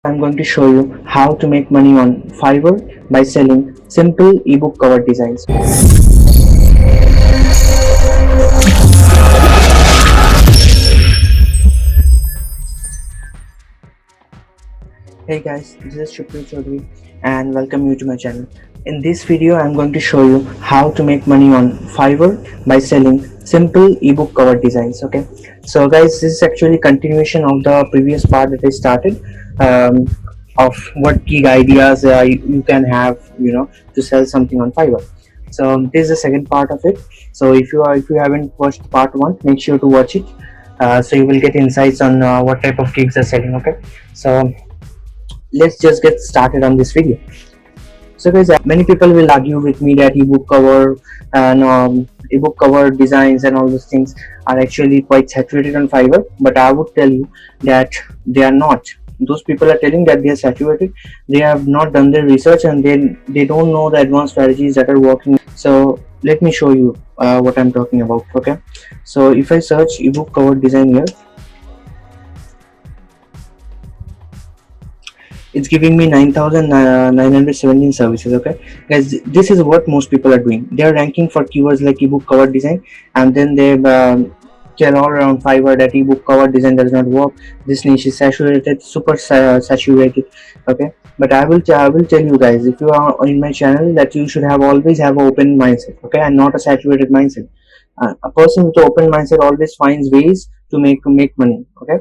I'm going to show you how to make money on Fiverr by selling simple ebook cover designs. Hey guys, this is Shukri Chaudhary and welcome you to my channel. In this video, I'm going to show you how to make money on Fiverr by selling simple ebook cover designs. Okay, so guys, this is actually continuation of the previous part that I started of what gig ideas you can have, to sell something on Fiverr. So this is the second part of it. So if you haven't watched part one, make sure to watch it. So you will get insights on what type of gigs are selling. Okay, so let's just get started on this video. So guys, many people will argue with me that ebook cover and ebook cover designs and all those things are actually quite saturated on Fiverr, but I would tell you that they are not. Those people are telling that they are saturated. They have not done their research and they don't know the advanced strategies that are working. So let me show you what I'm talking about. Okay, so if I search ebook cover design here, it's giving me 9,917 services. Okay guys, this is what most people are doing. They are ranking for keywords like ebook cover design, and then they tell all around Fiverr that ebook cover design does not work, this niche is saturated, super saturated. Okay, but I will tell you guys, if you are in my channel, that you should always have an open mindset, okay, and not a saturated mindset. A person with an open mindset always finds ways to make money. Okay,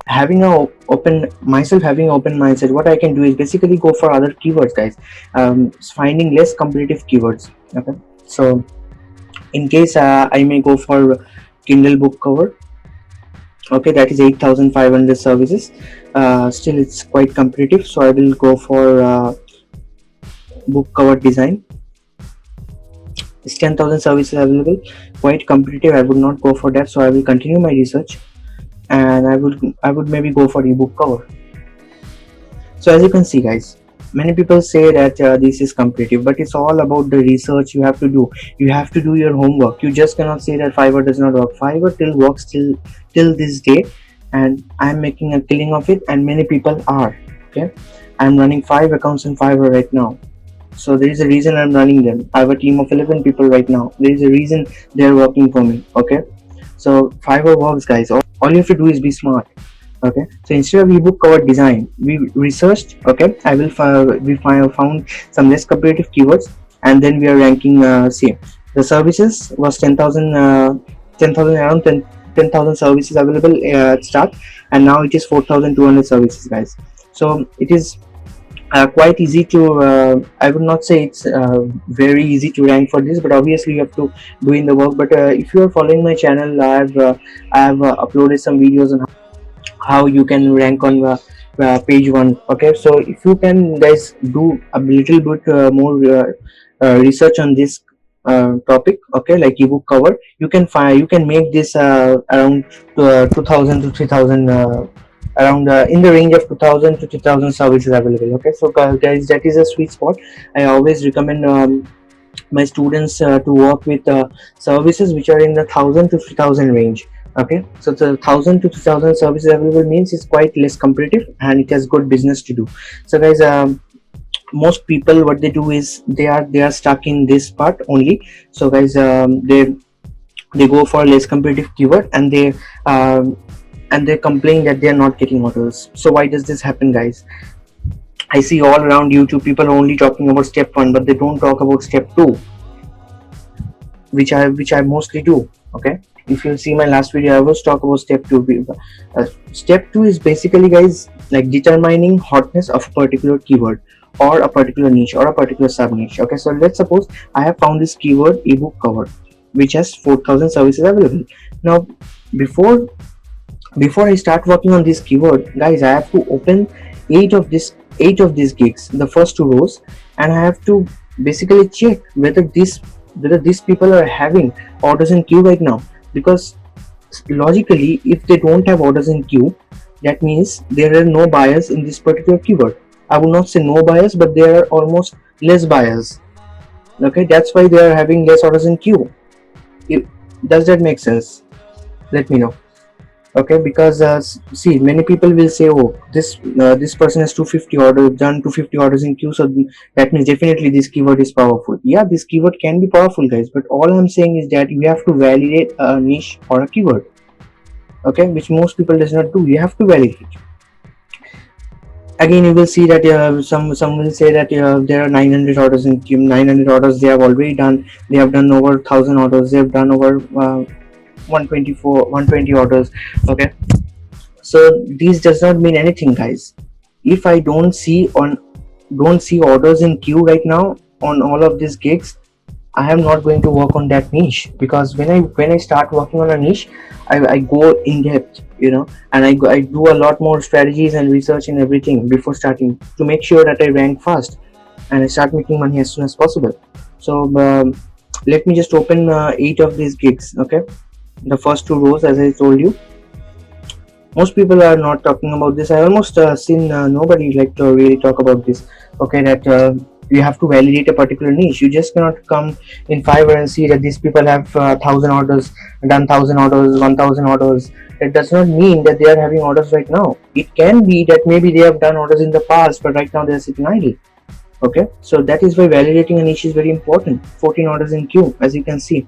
having a open mindset, what I can do is basically go for other keywords, guys. Finding less competitive keywords. Okay, so in case I may go for Kindle book cover. Okay, that is 8,500 services. Still it's quite competitive, so I will go for book cover design. It's 10,000 services available, quite competitive. I would not go for that, so I will continue my research and I would maybe go for ebook cover. So as you can see, guys, many people say that this is competitive, but it's all about the research you have to do. You have to do your homework. You just cannot say that Fiverr does not work. Fiverr still works till this day, and I'm making a killing of it, and many people are. Okay, I'm running 5 accounts in Fiverr right now, so there is a reason I'm running them. I have a team of 11 people right now. There is a reason they're working for me. Okay, so Fiverr works, guys. All you have to do is be smart. Okay, so instead of ebook cover design, we researched. Okay, we found some less competitive keywords, and then we are ranking same. The services was 10,000 around 10,000 services available at start, and now it is 4,200 services, guys. So it is quite easy to I would not say it's very easy to rank for this, but obviously you have to do in the work. But if you are following my channel, I have uploaded some videos on how you can rank on page 1. Okay, so if you can, guys, do a little bit more research on this topic, okay, like ebook cover, you can make this around 2,000 to 3,000, around in the range of 2,000 to 3,000 services available. Okay, so guys, that is a sweet spot. I always recommend my students to work with services which are in the 1,000 to 3,000 range. Okay, so the 1,000 to 2,000 services available means it's quite less competitive and it has good business to do. So guys, most people, what they do is they are stuck in this part only. So guys, they go for less competitive keyword, and they complain that they are not getting orders. So why does this happen, guys? I see all around YouTube people only talking about step 1, but they don't talk about step 2, which I mostly do. Okay, if you see my last video, I was talk about step 2. Step 2 is basically, guys, like determining hotness of a particular keyword or a particular niche or a particular sub niche. Okay, so let's suppose I have found this keyword ebook cover which has 4,000 services available. Now before I start working on this keyword, guys, I have to open 8 of these gigs, the first 2 rows, and I have to basically check whether these people are having orders in queue right now. Because logically, if they don't have orders in queue, that means there are no buyers in this particular keyword. I would not say no buyers, but there are almost less buyers. Okay, that's why they are having less orders in queue. Does that make sense? Let me know. Okay, because see, many people will say, oh, this person has 250 orders, done 250 orders in queue, so that means definitely this keyword is powerful. Yeah, this keyword can be powerful, guys, but all I'm saying is that you have to validate a niche or a keyword, okay, which most people does not do. You have to validate. Again, you will see that some will say that there are 900 orders in queue. 900 orders they have already done. They have done over 1000 orders. They have done over 120 orders. Okay, so this does not mean anything, guys. If I don't see orders in queue right now on all of these gigs, I am not going to work on that niche, because when I start working on a niche, I go in depth, and I do a lot more strategies and research and everything before starting, to make sure that I rank fast and I start making money as soon as possible. So let me just open 8 of these gigs. Okay, the first 2 rows, as I told you, most people are not talking about this. I almost seen nobody like to really talk about this. Okay, that you have to validate a particular niche. You just cannot come in Fiverr and see that these people have 1,000 orders, done 1,000 orders, 1,000 orders. That does not mean that they are having orders right now. It can be that maybe they have done orders in the past, but right now they are sitting idle. Okay, so that is why validating a niche is very important. 14 orders in queue, as you can see.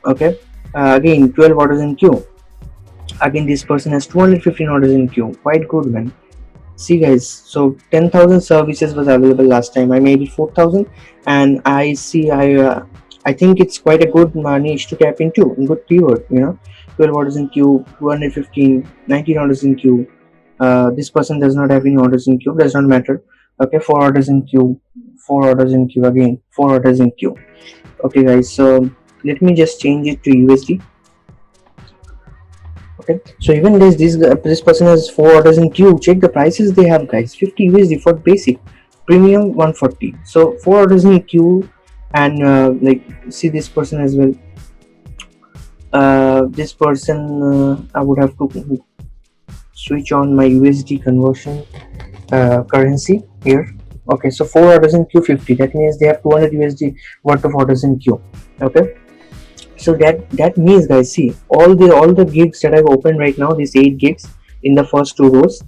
Okay, again 12 orders in queue. Again, this person has 215 orders in queue. Quite good, man. See, guys, so 10,000 services was available last time. I made it 4,000, and I think it's quite a good niche to tap into. Good keyword, 12 orders in queue, 215, 19 orders in queue. This person does not have any orders in queue. Does not matter. Okay, 4 orders in queue, 4 orders in queue again, 4 orders in queue. Okay, guys. So let me just change it to USD. Okay, so even this person has 4 orders in queue. Check the prices they have, guys. 50 USD for basic, premium 140. So 4 orders in queue, and like, see this person as well. This person, I would have to switch on my USD conversion currency here. Okay, so 4 orders in queue, 50. That means they have 200 USD worth of orders in queue. Okay, so that means, guys, see, all the gigs that I've opened right now, these 8 gigs in the first 2 rows,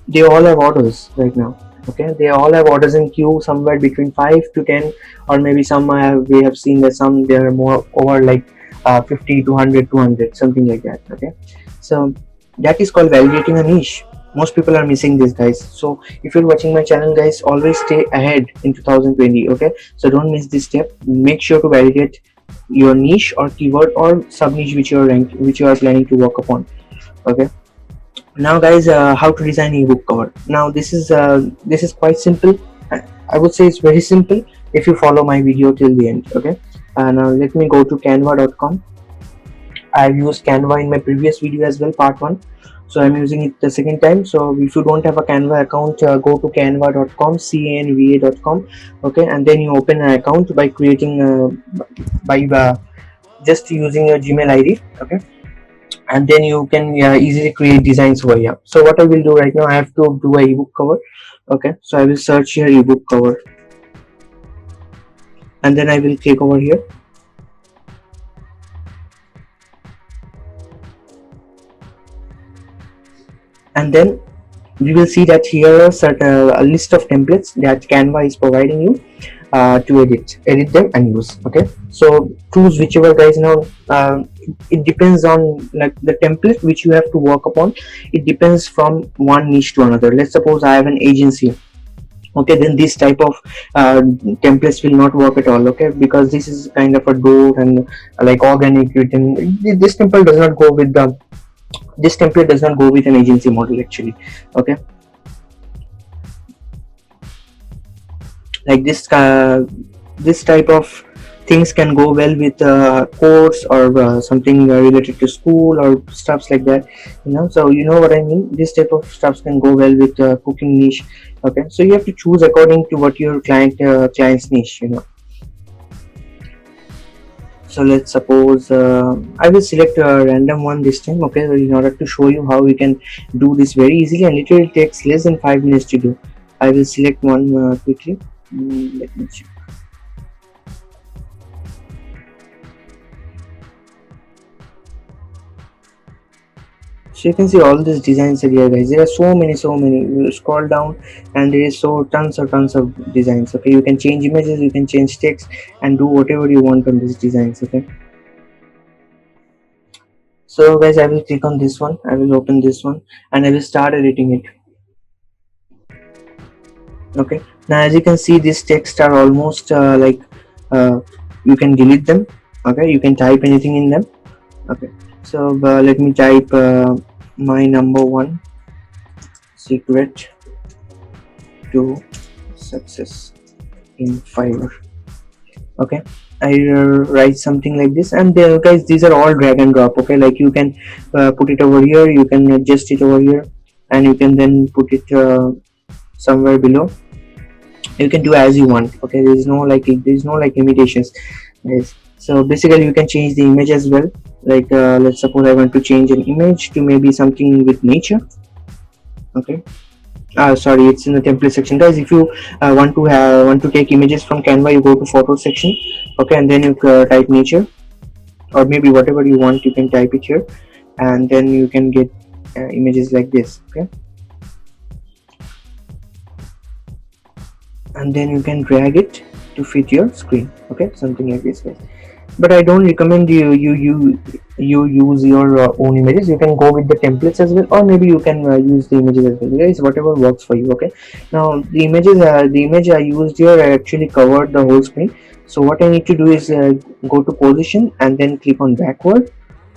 they all have orders right now. Okay, they all have orders in queue, somewhere between 5 to 10, or maybe some we have seen that some they are more over, like 50 to 100, 200, something like that. Okay, so that is called validating a niche. Most people are missing this, guys. So if you're watching my channel, guys, always stay ahead in 2020. Okay, so don't miss this step. Make sure to validate your niche or keyword or sub niche which you are planning to work upon. Okay, now, guys, how to design ebook cover. Now this is quite simple. I would say it's very simple if you follow my video till the end. Okay, now let me go to canva.com. I've used Canva in my previous video as well, part 1, so I'm using it the second time. So if you don't have a Canva account, go to canva.com, canva.com. Okay, and then you open an account by creating by just using your Gmail ID. Okay, and then you can easily create designs over here. So what I will do right now, I have to do a ebook cover. Okay, so I will search here ebook cover, and then I will click over here. And then we will see that here are a list of templates that Canva is providing you to edit them and use. Okay, so choose whichever, guys. Now it depends on, like, the template which you have to work upon. It depends from one niche to another. Let's suppose I have an agency. Okay, then this type of templates will not work at all. Okay, because this is kind of a door and like organic written. This template does not go with the this template does not go with an agency model, actually. Okay, like this type of things can go well with course or something related to school or stuffs like that. So you know what I mean. This type of stuffs can go well with cooking niche. Okay, so you have to choose according to what your client's niche. So let's suppose I will select a random one this time. Okay, in order to show you how we can do this very easily, and literally takes less than 5 minutes to do. I will select one quickly. Let me check. So you can see all these designs are here, guys. There are so many. You scroll down and there is so tons of designs. Okay, you can change images, you can change text, and do whatever you want on these designs. Okay, so guys, I will click on this one, I will open this one, and I will start editing it. Okay, now as you can see, these text are almost uh, you can delete them. Okay, you can type anything in them. Okay, so let me type my number one secret to success in Fiverr. Okay, I write something like this, and there, guys, these are all drag and drop. Okay, like you can put it over here, you can adjust it over here, and you can then put it somewhere below. You can do as you want. Okay, there is no like limitations. Yes, so basically you can change the image as well. Like let's suppose I want to change an image to maybe something with nature. Okay, sorry, it's in the template section, guys. If you want to take images from Canva, you go to photo section. Okay, and then you type nature, or maybe whatever you want, you can type it here, and then you can get images like this. Okay, and then you can drag it to fit your screen. Okay, something like this, guys. But I don't recommend you use your own images. You can go with the templates as well, or maybe you can use the images as well, guys. Whatever works for you. Okay, now the image I used here, I actually covered the whole screen. So what I need to do is go to position and then click on backward.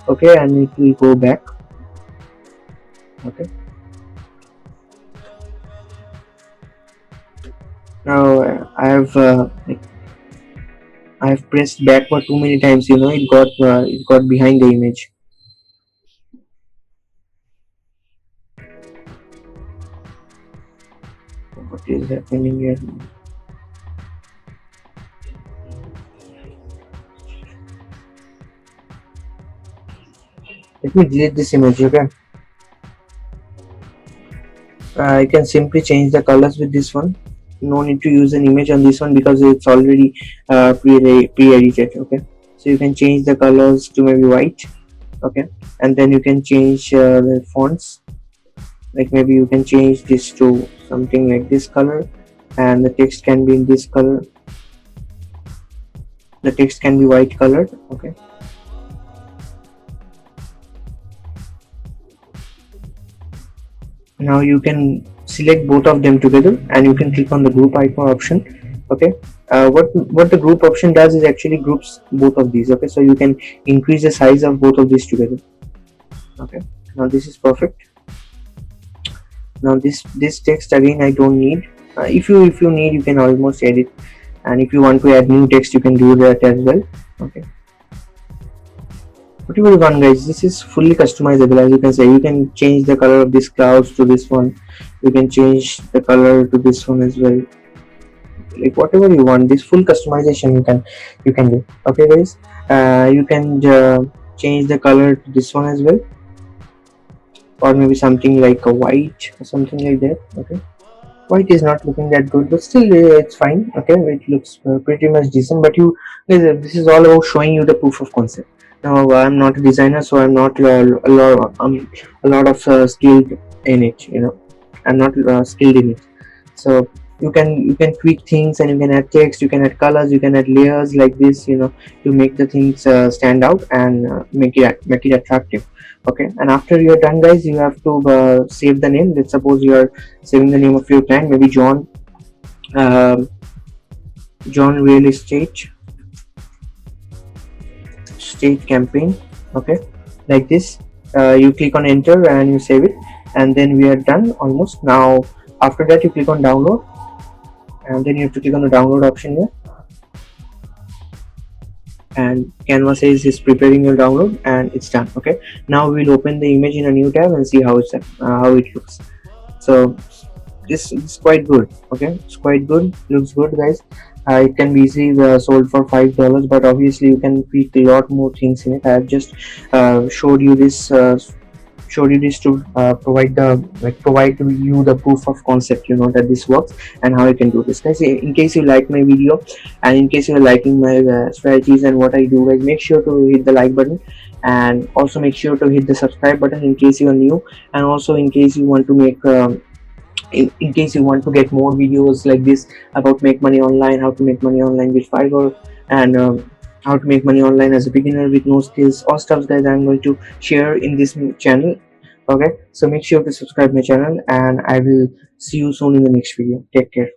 Okay, and it will go back. Okay, now I have pressed backward too many times. You know, it got behind the image. What is happening here? Let me delete this image. Okay, I can simply change the colors with this one. No need to use an image on this one because it's already pre-edited. Okay, so you can change the colors to maybe white. Okay, and then you can change the fonts. Like maybe you can change this to something like this color, and the text can be in this color. The text can be white colored. Okay, now you can select both of them together, and you can click on the group icon option. Okay, what the group option does is actually groups both of these. Okay, so you can increase the size of both of these together. Okay, now this is perfect. Now this text again I don't need. If you need, you can almost edit, and if you want to add new text, you can do that as well. Okay, whatever you want, guys, this is fully customizable. As you can say, you can change the color of this clouds to this one, you can change the color to this one as well. Like whatever you want, this full customization you can do. Okay, guys, you can change the color to this one as well, or maybe something like a white or something like that. Okay, white is not looking that good, but still it's fine. Okay, it looks pretty much decent. But you guys, this is all about showing you the proof of concept. Now I'm not a designer, so I'm not a lot of skilled in it. You know, I'm not skilled in it. So you can tweak things, and you can add text, you can add colors, you can add layers like this, you know, to make the things stand out and make it attractive. Okay, and after you're done, guys, you have to save the name. Let's suppose you are saving the name of your client, maybe um, John Real Estate Campaign. Okay, like this. You click on enter and you save it, and then we are done almost. Now after that, you click on download, and then you have to click on the download option here, and Canva says it's preparing your download, and it's done. Okay, now we'll open the image in a new tab and see how it looks. So this is quite good. Okay, it's quite good, looks good, guys. It can be easily sold for $5, but obviously you can tweak a lot more things in it. I have just showed you this to provide you the proof of concept, you know, that this works and how you can do this, guys. In case you like my video, and in case you're liking my strategies and what I do, guys, make sure to hit the like button, and also make sure to hit the subscribe button in case you are new, and also in case you want to make in case you want to get more videos like this about make money online, how to make money online with Fiverr, and how to make money online as a beginner with no skills, all stuff guys I'm going to share in this channel. Okay, so make sure to subscribe my channel, and I will see you soon in the next video. Take care.